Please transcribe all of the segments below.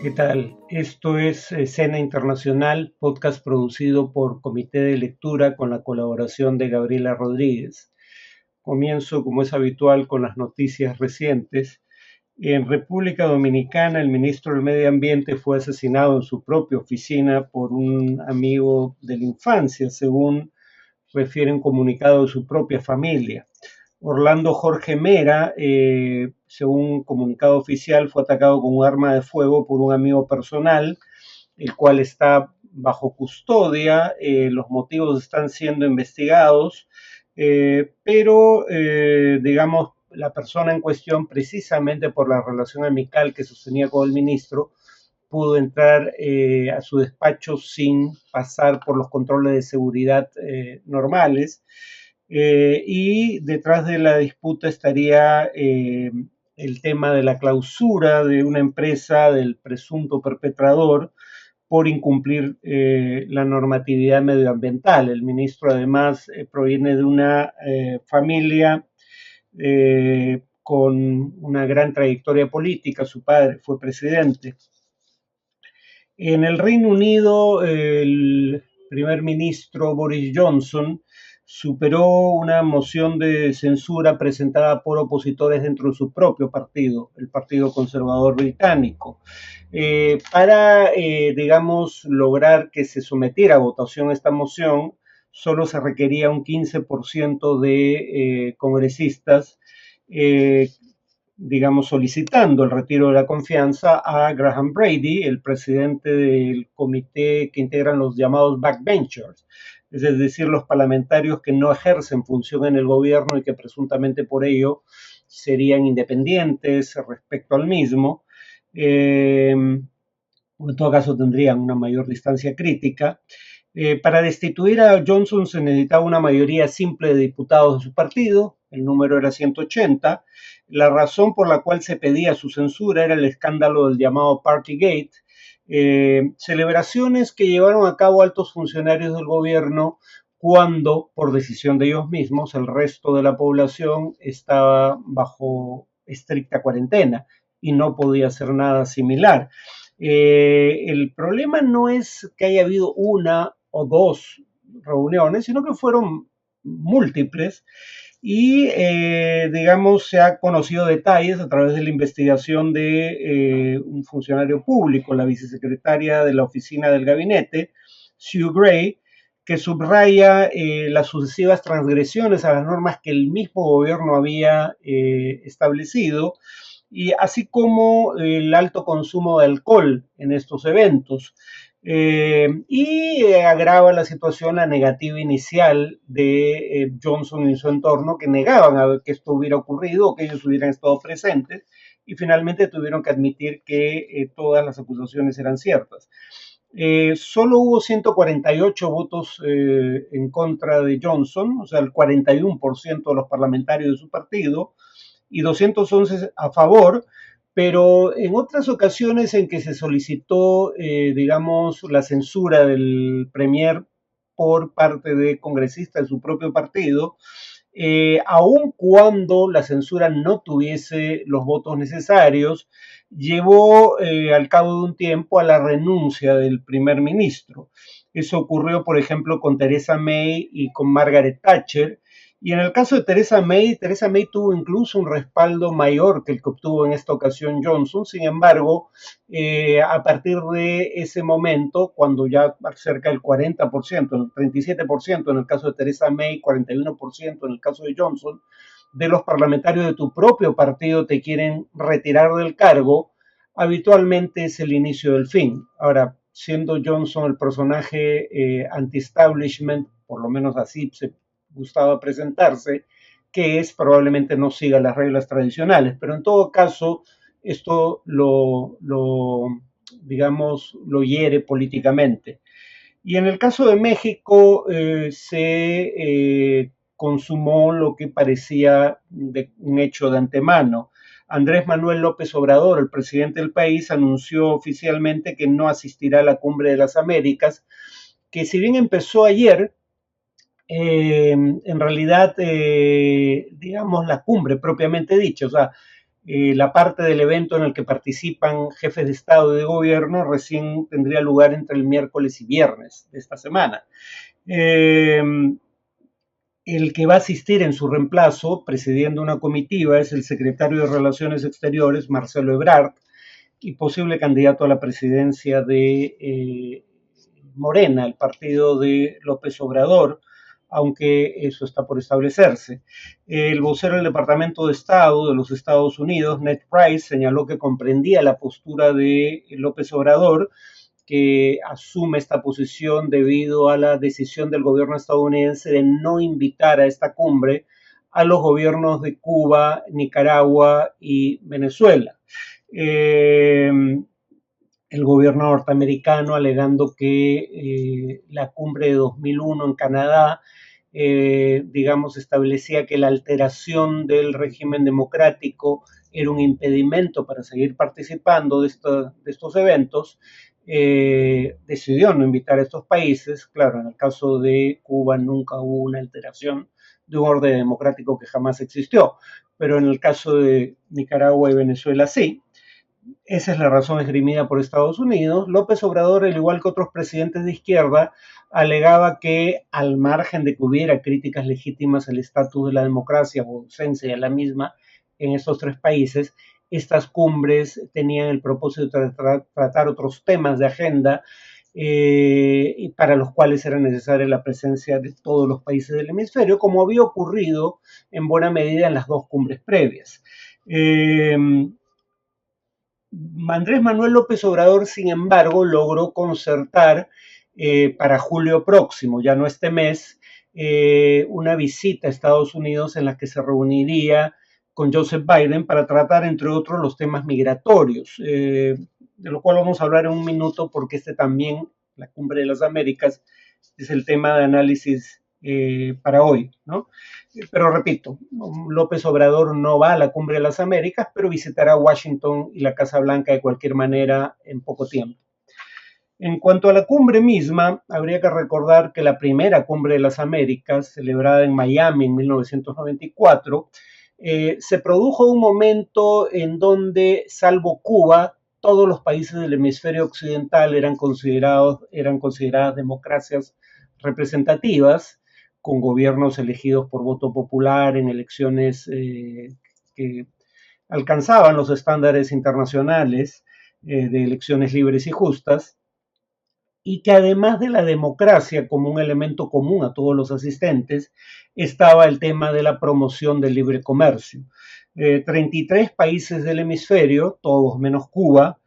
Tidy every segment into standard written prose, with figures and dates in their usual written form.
¿Qué tal? Esto es Escena Internacional, podcast producido por Comité de Lectura con la colaboración de Gabriela Rodríguez. Comienzo, como es habitual, con las noticias recientes. En República Dominicana, el ministro del Medio Ambiente fue asesinado en su propia oficina por un amigo de la infancia, según refiere un comunicado de su propia familia. Orlando Jorge Mera, según un comunicado oficial, fue atacado con un arma de fuego por un amigo personal, el cual está bajo custodia. Los motivos están siendo investigados, pero digamos, la persona en cuestión, precisamente por la relación amical que sostenía con el ministro, pudo entrar a su despacho sin pasar por los controles de seguridad normales. Y detrás de la disputa estaría el tema de la clausura de una empresa del presunto perpetrador por incumplir la normatividad medioambiental. El ministro además proviene de una familia con una gran trayectoria política. Su padre fue presidente. En el Reino Unido, el primer ministro Boris Johnson superó una moción de censura presentada por opositores dentro de su propio partido, el Partido Conservador Británico. Digamos, lograr que se sometiera a votación esta moción, solo se requería un 15% de congresistas digamos, solicitando el retiro de la confianza a Graham Brady, el presidente del comité que integran los llamados backbenchers, es decir, los parlamentarios que no ejercen función en el gobierno y que presuntamente por ello serían independientes respecto al mismo, o en todo caso tendrían una mayor distancia crítica. Para destituir a Johnson se necesitaba una mayoría simple de diputados de su partido, el número era 180. La razón por la cual se pedía su censura era el escándalo del llamado Partygate, celebraciones que llevaron a cabo altos funcionarios del gobierno cuando, por decisión de ellos mismos, el resto de la población estaba bajo estricta cuarentena y no podía hacer nada similar. El problema no es que haya habido una o dos reuniones, sino que fueron múltiples y, digamos, se ha conocido detalles a través de la investigación de un funcionario público, la vicesecretaria de la oficina del gabinete, Sue Gray, que subraya las sucesivas transgresiones a las normas que el mismo gobierno había establecido, y así como el alto consumo de alcohol en estos eventos. Agrava la situación la negativa inicial de Johnson y su entorno, que negaban a ver que esto hubiera ocurrido o que ellos hubieran estado presentes, y finalmente tuvieron que admitir que todas las acusaciones eran ciertas. Solo hubo 148 votos en contra de Johnson, o sea, el 41% de los parlamentarios de su partido, y 211 a favor, pero en otras ocasiones en que se solicitó, digamos, la censura del premier por parte de congresistas de su propio partido, aun cuando la censura no tuviese los votos necesarios, llevó al cabo de un tiempo a la renuncia del primer ministro. Eso ocurrió, por ejemplo, con Theresa May y con Margaret Thatcher. Y en el caso de Theresa May tuvo incluso un respaldo mayor que el que obtuvo en esta ocasión Johnson. Sin embargo, a partir de ese momento, cuando ya cerca del 40%, el 37% en el caso de Theresa May, 41% en el caso de Johnson, de los parlamentarios de tu propio partido te quieren retirar del cargo, habitualmente es el inicio del fin. Ahora, siendo Johnson el personaje anti-establishment, por lo menos así se gustaba presentarse, que es probablemente no siga las reglas tradicionales, pero en todo caso esto digamos, lo hiere políticamente. Y en el caso de México se consumó lo que parecía un hecho de antemano. Andrés Manuel López Obrador, el presidente del país, anunció oficialmente que no asistirá a la Cumbre de las Américas, que si bien empezó ayer, en realidad, digamos, la cumbre propiamente dicha, o sea, La parte del evento en el que participan jefes de Estado y de gobierno recién tendría lugar entre el miércoles y viernes de esta semana. El que va a asistir en su reemplazo, presidiendo una comitiva, es el secretario de Relaciones Exteriores, Marcelo Ebrard, y posible candidato a la presidencia de Morena, el partido de López Obrador, aunque eso está por establecerse. El vocero del Departamento de Estado de los Estados Unidos, Ned Price, señaló que comprendía la postura de López Obrador, que asume esta posición debido a la decisión del gobierno estadounidense de no invitar a esta cumbre a los gobiernos de Cuba, Nicaragua y Venezuela. El gobierno norteamericano alegando que la cumbre de 2001 en Canadá, digamos, establecía que la alteración del régimen democrático era un impedimento para seguir participando de estos eventos. Decidió no invitar a estos países. Claro, en el caso de Cuba nunca hubo una alteración de un orden democrático que jamás existió, pero en el caso de Nicaragua y Venezuela sí. Esa es la razón esgrimida por Estados Unidos. López Obrador, al igual que otros presidentes de izquierda, alegaba que al margen de que hubiera críticas legítimas al estatus de la democracia o ausencia de la misma en estos tres países, estas cumbres tenían el propósito de tratar otros temas de agenda para los cuales era necesaria la presencia de todos los países del hemisferio, como había ocurrido en buena medida en las dos cumbres previas. Andrés Manuel López Obrador, sin embargo, logró concertar para julio próximo, ya no este mes, una visita a Estados Unidos en la que se reuniría con Joseph Biden para tratar, entre otros, los temas migratorios, de lo cual vamos a hablar en un minuto porque este también, la Cumbre de las Américas, es el tema de análisis para hoy, ¿no? Pero repito, López Obrador no va a la Cumbre de las Américas, pero visitará Washington y la Casa Blanca de cualquier manera en poco tiempo. En cuanto a la cumbre misma, habría que recordar que la primera Cumbre de las Américas, celebrada en Miami en 1994, se produjo un momento en donde, salvo Cuba, todos los países del hemisferio occidental eran consideradas democracias representativas, con gobiernos elegidos por voto popular en elecciones que alcanzaban los estándares internacionales de elecciones libres y justas, y que además de la democracia como un elemento común a todos los asistentes, estaba el tema de la promoción del libre comercio. 33 países del hemisferio, todos menos Cuba,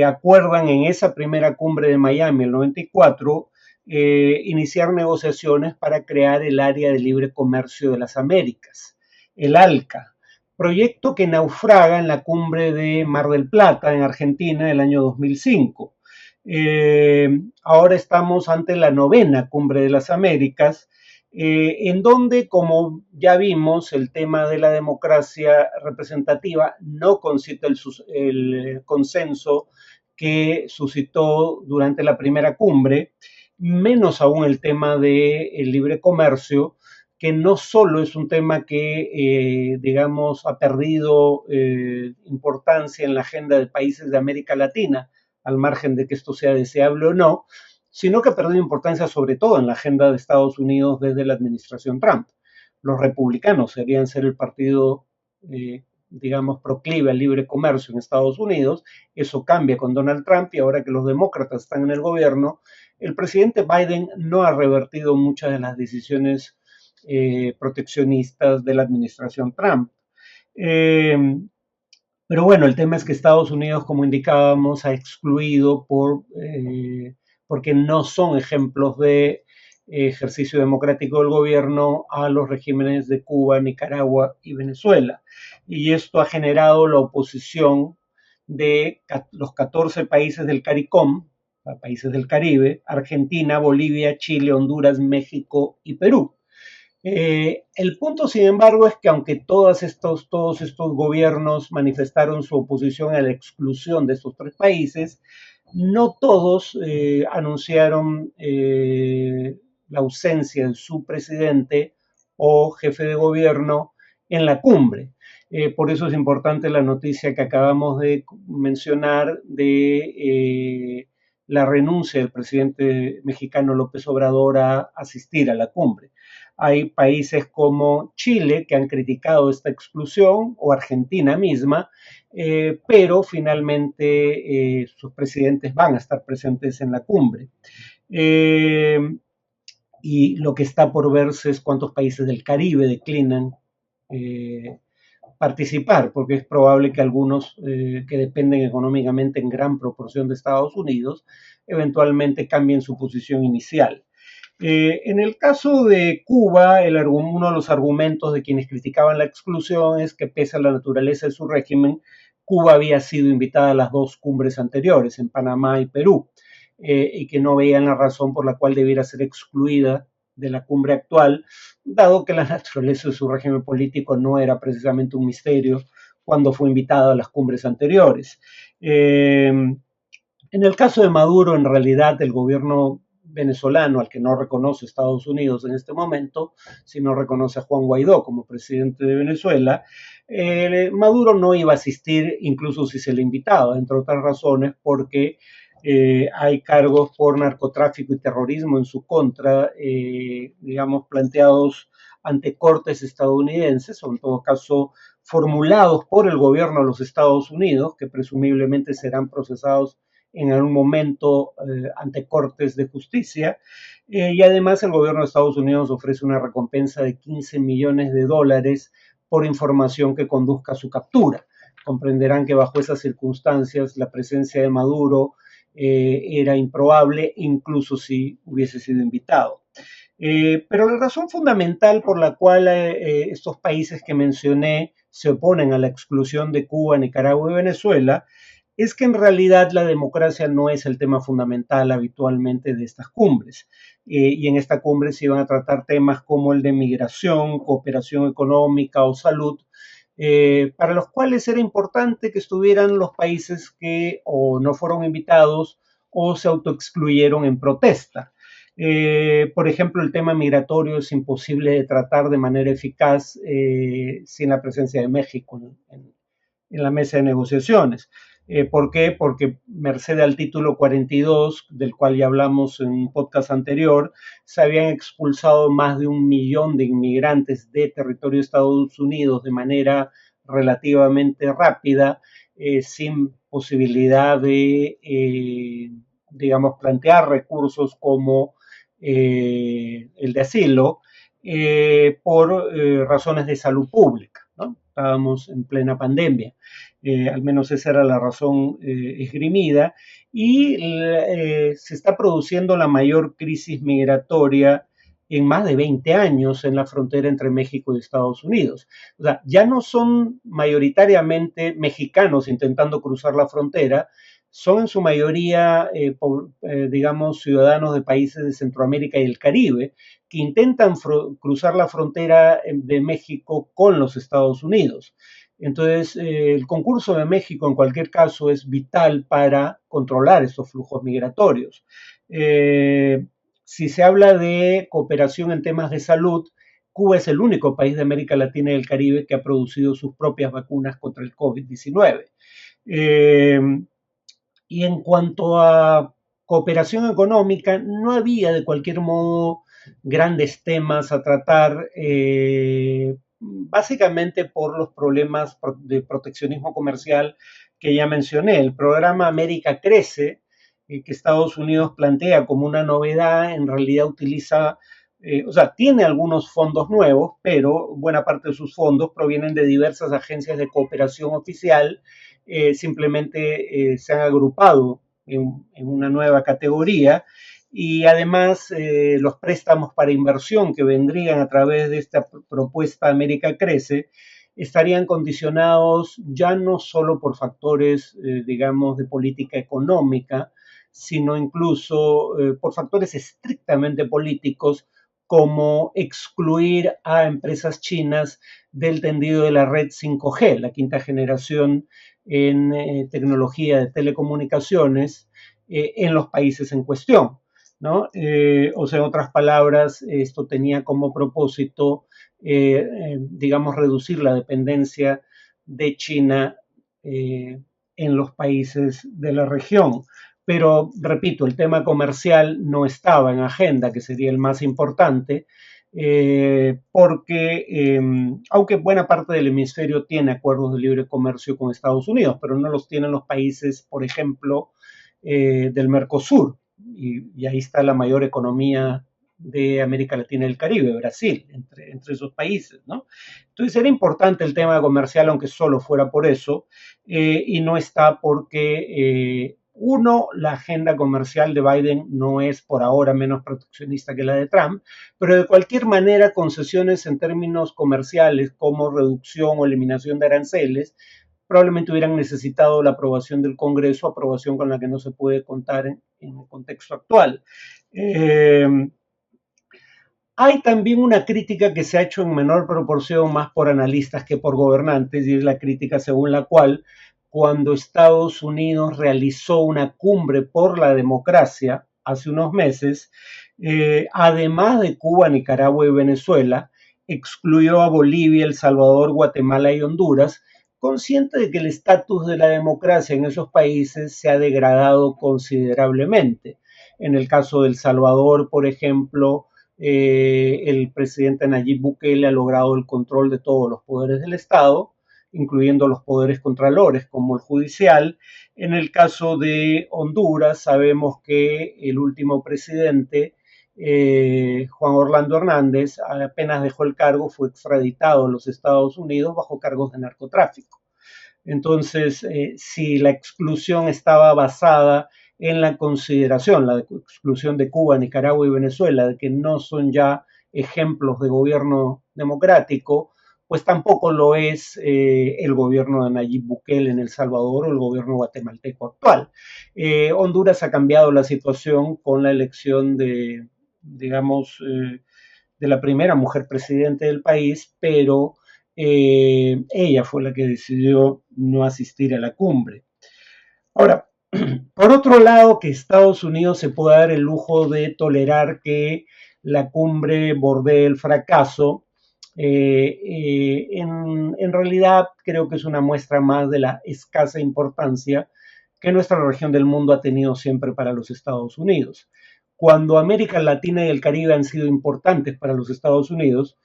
acuerdan en esa primera cumbre de Miami, el 94, iniciar negociaciones para crear el Área de Libre Comercio de las Américas, el ALCA, proyecto que naufraga en la cumbre de Mar del Plata, en Argentina, el año 2005. Ahora estamos ante la novena Cumbre de las Américas, en donde, como ya vimos, el tema de la democracia representativa no concita el consenso que suscitó durante la primera cumbre, menos aún el tema del libre comercio, que no solo es un tema que, digamos, ha perdido importancia en la agenda de países de América Latina, al margen de que esto sea deseable o no, sino que ha perdido importancia sobre todo en la agenda de Estados Unidos desde la administración Trump. Los republicanos serían ser el partido, digamos, proclive al libre comercio en Estados Unidos. Eso cambia con Donald Trump y ahora que los demócratas están en el gobierno, el presidente Biden no ha revertido muchas de las decisiones proteccionistas de la administración Trump. Pero bueno, el tema es que Estados Unidos, como indicábamos, ha excluido porque no son ejemplos de ejercicio democrático del gobierno a los regímenes de Cuba, Nicaragua y Venezuela. Y esto ha generado la oposición de los 14 países del CARICOM, países del Caribe, Argentina, Bolivia, Chile, Honduras, México y Perú. El punto, sin embargo, es que aunque todos estos gobiernos manifestaron su oposición a la exclusión de estos tres países, no todos anunciaron la ausencia de su presidente o jefe de gobierno en la cumbre. Por eso es importante la noticia que acabamos de mencionar de la renuncia del presidente mexicano López Obrador a asistir a la cumbre. Hay países como Chile que han criticado esta exclusión, o Argentina misma, pero finalmente sus presidentes van a estar presentes en la cumbre. Eh, y lo que está por verse es cuántos países del Caribe declinan participar, porque es probable que algunos que dependen económicamente en gran proporción de Estados Unidos, eventualmente cambien su posición inicial. En el caso de Cuba, uno de los argumentos de quienes criticaban la exclusión es que pese a la naturaleza de su régimen, Cuba había sido invitada a las dos cumbres anteriores, en Panamá y Perú, y que no veían la razón por la cual debiera ser excluida de la cumbre actual, dado que la naturaleza de su régimen político no era precisamente un misterio cuando fue invitada a las cumbres anteriores. En el caso de Maduro, en realidad, el gobierno venezolano, al que no reconoce Estados Unidos en este momento, sino reconoce a Juan Guaidó como presidente de Venezuela, Maduro no iba a asistir, incluso si se le invitaba, entre otras razones, porque hay cargos por narcotráfico y terrorismo en su contra, digamos, planteados ante cortes estadounidenses, o en todo caso formulados por el gobierno de los Estados Unidos, que presumiblemente serán procesados en algún momento ante cortes de justicia. Y además el gobierno de Estados Unidos ofrece una recompensa de 15 millones de dólares por información que conduzca a su captura. Comprenderán que bajo esas circunstancias la presencia de Maduro era improbable, incluso si hubiese sido invitado. Pero la razón fundamental por la cual estos países que mencioné se oponen a la exclusión de Cuba, Nicaragua y Venezuela es que en realidad la democracia no es el tema fundamental habitualmente de estas cumbres. Y en esta cumbre se iban a tratar temas como el de migración, cooperación económica o salud, para los cuales era importante que estuvieran los países que o no fueron invitados o se autoexcluyeron en protesta. Por ejemplo, el tema migratorio es imposible de tratar de manera eficaz sin la presencia de México en la mesa de negociaciones. ¿Por qué? Porque merced al título 42, del cual ya hablamos en un podcast anterior, se habían expulsado más de 1 millón de inmigrantes de territorio de Estados Unidos de manera relativamente rápida, sin posibilidad de, digamos, plantear recursos como el de asilo, por razones de salud pública, ¿no? Estábamos en plena pandemia. Al menos esa era la razón esgrimida, y se está produciendo la mayor crisis migratoria en más de 20 años en la frontera entre México y Estados Unidos. O sea, ya no son mayoritariamente mexicanos intentando cruzar la frontera, son en su mayoría, digamos, ciudadanos de países de Centroamérica y el Caribe que intentan cruzar la frontera de México con los Estados Unidos. Entonces, el concurso de México en cualquier caso es vital para controlar estos flujos migratorios. Si se habla de cooperación en temas de salud, Cuba es el único país de América Latina y el Caribe que ha producido sus propias vacunas contra el COVID-19. Y en cuanto a cooperación económica, no había de cualquier modo grandes temas a tratar, básicamente por los problemas de proteccionismo comercial que ya mencioné. El programa América Crece, que Estados Unidos plantea como una novedad, en realidad utiliza, o sea, tiene algunos fondos nuevos, pero buena parte de sus fondos provienen de diversas agencias de cooperación oficial. Simplemente se han agrupado en una nueva categoría, y además los préstamos para inversión que vendrían a través de esta propuesta América Crece estarían condicionados ya no solo por factores, digamos, de política económica, sino incluso por factores estrictamente políticos, como excluir a empresas chinas del tendido de la red 5G, la quinta generación en tecnología de telecomunicaciones, en los países en cuestión, ¿no? O sea, en otras palabras, esto tenía como propósito, digamos, reducir la dependencia de China en los países de la región. Pero, repito, el tema comercial no estaba en agenda, que sería el más importante, porque aunque buena parte del hemisferio tiene acuerdos de libre comercio con Estados Unidos, pero no los tienen los países, por ejemplo, del Mercosur, y ahí está la mayor economía de América Latina y el Caribe, Brasil, entre esos países, ¿no? Entonces era importante el tema comercial, aunque solo fuera por eso, y no está porque, uno, la agenda comercial de Biden no es por ahora menos proteccionista que la de Trump, pero de cualquier manera concesiones en términos comerciales como reducción o eliminación de aranceles probablemente hubieran necesitado la aprobación del Congreso, aprobación con la que no se puede contar en el contexto actual. Hay también una crítica que se ha hecho en menor proporción más por analistas que por gobernantes, y es la crítica según la cual cuando Estados Unidos realizó una cumbre por la democracia hace unos meses, además de Cuba, Nicaragua y Venezuela, excluyó a Bolivia, El Salvador, Guatemala y Honduras, consciente de que el estatus de la democracia en esos países se ha degradado considerablemente. En el caso de El Salvador, por ejemplo, el presidente Nayib Bukele ha logrado el control de todos los poderes del Estado, incluyendo los poderes contralores como el judicial. En el caso de Honduras, sabemos que el último presidente, Juan Orlando Hernández, apenas dejó el cargo, fue extraditado a los Estados Unidos bajo cargos de narcotráfico. Entonces, si la exclusión estaba basada en la consideración, la exclusión de Cuba, Nicaragua y Venezuela, de que no son ya ejemplos de gobierno democrático, pues tampoco lo es el gobierno de Nayib Bukele en El Salvador o el gobierno guatemalteco actual. Honduras ha cambiado la situación con la elección de, digamos, de la primera mujer presidente del país, pero ella fue la que decidió no asistir a la cumbre. Ahora, por otro lado, que Estados Unidos se pueda dar el lujo de tolerar que la cumbre bordee el fracaso, en realidad creo que es una muestra más de la escasa importancia que nuestra región del mundo ha tenido siempre para los Estados Unidos. Cuando América Latina y el Caribe han sido importantes para los Estados Unidos,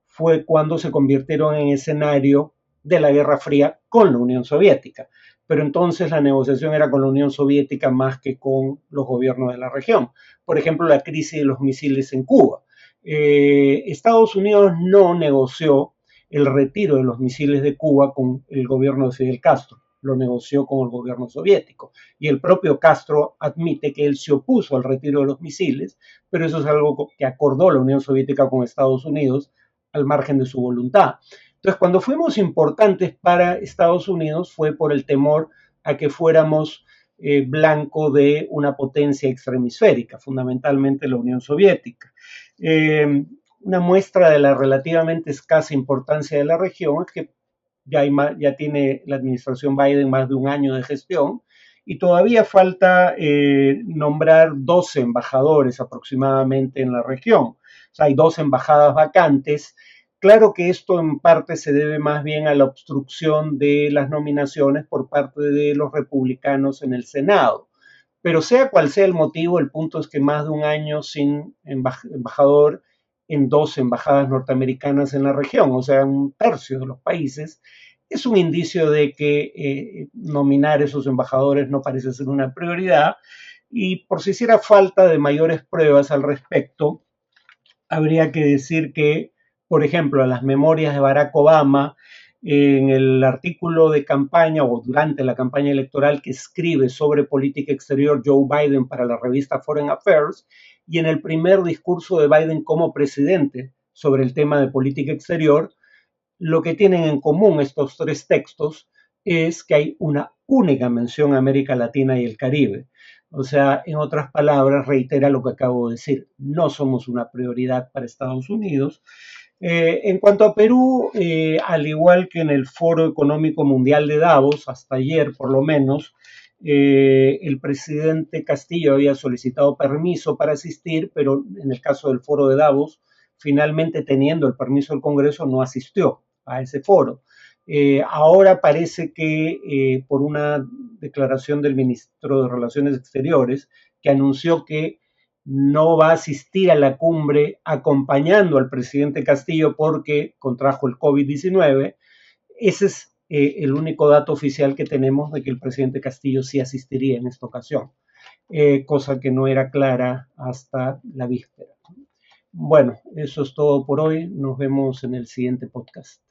fue cuando se convirtieron en escenario de la Guerra Fría con la Unión Soviética. Pero entonces la negociación era con la Unión Soviética más que con los gobiernos de la región. Por ejemplo, la crisis de los misiles en Cuba. Estados Unidos no negoció el retiro de los misiles de Cuba con el gobierno de Fidel Castro, lo negoció con el gobierno soviético. Y el propio Castro admite que él se opuso al retiro de los misiles, pero eso es algo que acordó la Unión Soviética con Estados Unidos al margen de su voluntad. Entonces, cuando fuimos importantes para Estados Unidos fue por el temor a que fuéramos blanco de una potencia extremisférica, fundamentalmente la Unión Soviética. Una muestra de la relativamente escasa importancia de la región es que ya tiene la administración Biden más de un año de gestión y todavía falta nombrar 12 embajadores aproximadamente en la región. O sea, hay 2 embajadas vacantes. Claro que esto en parte se debe más bien a la obstrucción de las nominaciones por parte de los republicanos en el Senado. Pero sea cual sea el motivo, el punto es que más de un año sin embajador en 2 embajadas norteamericanas en la región, o sea, un tercio de los países, es un indicio de que nominar esos embajadores no parece ser una prioridad. Y por si hiciera falta de mayores pruebas al respecto, habría que decir que, por ejemplo, en las memorias de Barack Obama, en el artículo de campaña o durante la campaña electoral que escribe sobre política exterior Joe Biden para la revista Foreign Affairs, y en el primer discurso de Biden como presidente sobre el tema de política exterior, lo que tienen en común estos 3 textos es que hay una única mención a América Latina y el Caribe. O sea, en otras palabras, reitera lo que acabo de decir, no somos una prioridad para Estados Unidos. En cuanto a Perú, al igual que en el Foro Económico Mundial de Davos, hasta ayer por lo menos, el presidente Castillo había solicitado permiso para asistir, pero en el caso del Foro de Davos, finalmente teniendo el permiso del Congreso, no asistió a ese foro. Ahora parece que por una declaración del ministro de Relaciones Exteriores, que anunció que no va a asistir a la cumbre acompañando al presidente Castillo porque contrajo el COVID-19. Ese es el único dato oficial que tenemos de que el presidente Castillo sí asistiría en esta ocasión, cosa que no era clara hasta la víspera. Bueno, eso es todo por hoy. Nos vemos en el siguiente podcast.